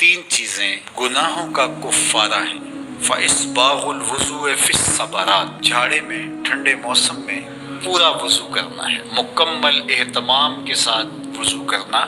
تین چیزیں گناہوں کا کفارہ ہیں۔ فَإِسْبَاغُ الْوُضُوءِ فِي الصَّبَرَاتِ، جھاڑے میں ٹھنڈے موسم میں پورا وضو کرنا ہے، مکمل اہتمام کے ساتھ وضو کرنا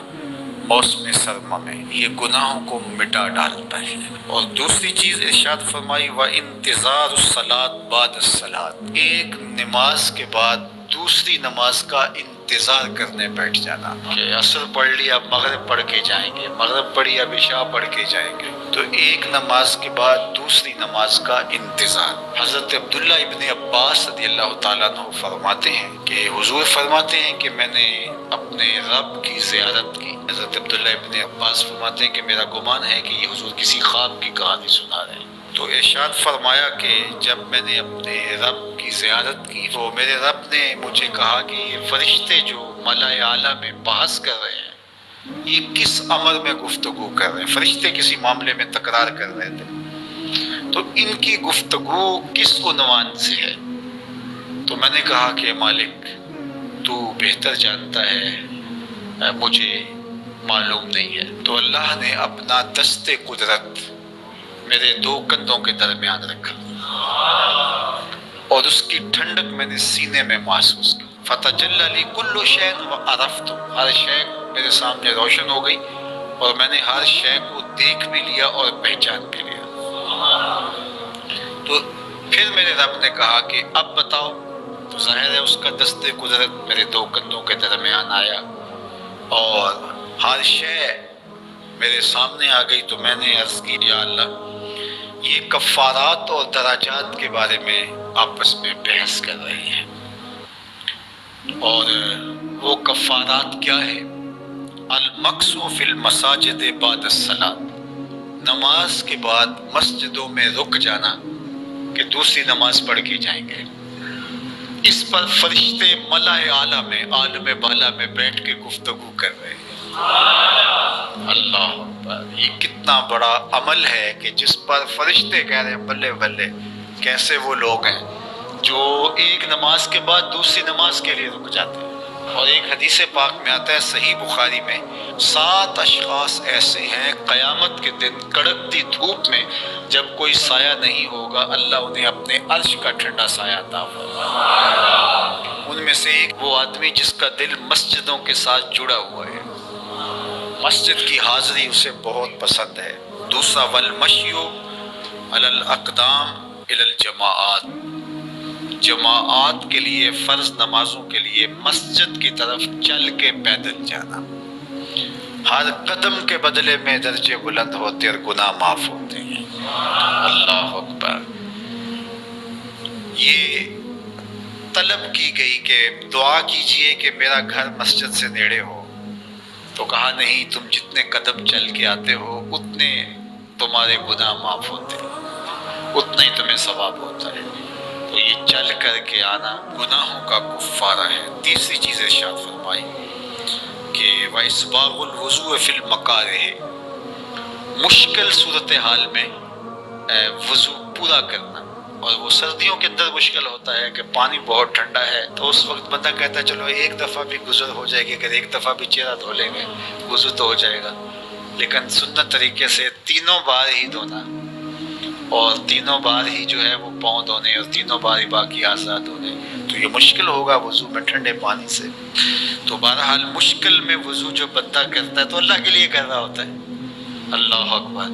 موسم سرما میں، یہ گناہوں کو مٹا ڈالتا ہے۔ اور دوسری چیز ارشاد فرمائی وَإِنْتِظَارُ الصَّلَاةِ بَعْدَ الصَّلَاةِ، ایک نماز کے بعد دوسری نماز کا انتظار کرنے بیٹھ جانا، کہ عصر پڑھ لی اب مغرب پڑھ کے جائیں گے، مغرب پڑھی اب عشاء پڑھ کے جائیں گے، تو ایک نماز کے بعد دوسری نماز کا انتظار۔ حضرت عبداللہ ابن عباس رضی اللہ تعالیٰ عنہ فرماتے ہیں کہ حضور فرماتے ہیں کہ میں نے اپنے رب کی زیارت کی۔ حضرت عبداللہ ابن عباس فرماتے ہیں کہ میرا گمان ہے کہ یہ حضور کسی خواب کی کہانی سنا رہے ہیں۔ تو ارشاد فرمایا کہ جب میں نے اپنے رب کی زیارت کی تو میرے رب نے مجھے کہا کہ یہ فرشتے جو ملائے اعلیٰ میں بحث کر رہے ہیں، یہ کس امر میں گفتگو کر رہے ہیں؟ فرشتے کسی معاملے میں تکرار کر رہے تھے، تو ان کی گفتگو کس عنوان سے ہے؟ تو میں نے کہا کہ مالک تو بہتر جانتا ہے، مجھے معلوم نہیں ہے۔ تو اللہ نے اپنا دست قدرت میرے دو کندھوں کے درمیان رکھا اور اس کی ٹھنڈک میں نے سینے میں محسوس کی۔ فَتَجَلَّى لِي كُلُّ شَيْءٍ وَعَرَفْتُ، ہر شے میرے سامنے روشن ہو گئی اور میں نے ہر شے کو دیکھ بھی لیا اور پہچان بھی لیا۔ تو پھر میرے رب نے کہا کہ اب بتاؤ، تو ظاہر ہے اس کا دست قدرت میرے دو کندھوں کے درمیان آیا اور ہر شے میرے سامنے آ گئی۔ تو میں نے عرض کی یا اللہ، یہ کفارات اور دراجات کے بارے میں آپس میں بحث کر رہے ہیں، اور وہ کفارات کیا ہے؟ المکث فی المساجد بعد الصلاۃ، نماز کے بعد مسجدوں میں رک جانا کہ دوسری نماز پڑھ کے جائیں گے۔ اس پر فرشتے ملائے اعلیٰ میں، عالم بالا میں بیٹھ کے گفتگو کر رہے ہیں۔ اللہ اکبر، یہ کتنا بڑا عمل ہے کہ جس پر فرشتے کہہ رہے ہیں بلے بلے، کیسے وہ لوگ ہیں جو ایک نماز کے بعد دوسری نماز کے لیے رک جاتے ہیں۔ اور ایک حدیث پاک میں آتا ہے صحیح بخاری میں، 7 اشخاص ایسے ہیں قیامت کے دن کڑکتی دھوپ میں جب کوئی سایہ نہیں ہوگا، اللہ انہیں اپنے عرش کا ٹھنڈا سایہ عطا فرمائے۔ ان میں سے ایک وہ آدمی جس کا دل مسجدوں کے ساتھ جڑا ہوا ہے، مسجد کی حاضری اسے بہت پسند ہے۔ دوسرا والمشی علی الاقدام الی الجماعات، جماعات کے لیے، فرض نمازوں کے لیے مسجد کی طرف چل کے پیدل جانا۔ ہر قدم کے بدلے میں درجے بلند ہوتے اور گناہ معاف ہوتے ہیں۔ اللہ اکبر۔ یہ طلب کی گئی کہ دعا کیجئے کہ میرا گھر مسجد سے نیڑے ہو، تو کہا نہیں، تم جتنے قدم چل کے آتے ہو اتنے تمہارے گناہ معاف ہوتے ہیں، اتنا ہی تمہیں ثواب ہوتا ہے۔ تو یہ چل کر کے آنا گناہوں کا کفارہ ہے۔ تیسری چیز ارشاد فرمائی کہ وَإِسْبَاغُ الْوُضُوءِ فِي الْمَكَارِهِ، مشکل صورتحال میں وضو پورا کرنا۔ اور وہ سردیوں کے اندر مشکل ہوتا ہے کہ پانی بہت ٹھنڈا ہے، تو اس وقت بندہ کہتا ہے چلو ایک دفعہ بھی گزر ہو جائے گی، اگر ایک دفعہ بھی چہرہ دھو لیں گے وضو تو ہو جائے گا۔ لیکن سنت طریقے سے تینوں بار ہی دھونا، اور تینوں بار ہی جو ہے وہ پاؤں دھونے، اور تینوں بار ہی باقی اعضاء دھونے۔ تو یہ مشکل ہوگا وضو میں ٹھنڈے پانی سے۔ تو بہرحال مشکل میں وضو جو بندہ کرتا ہے تو اللہ کے لیے کر رہا ہوتا ہے۔ اللہ اکبر۔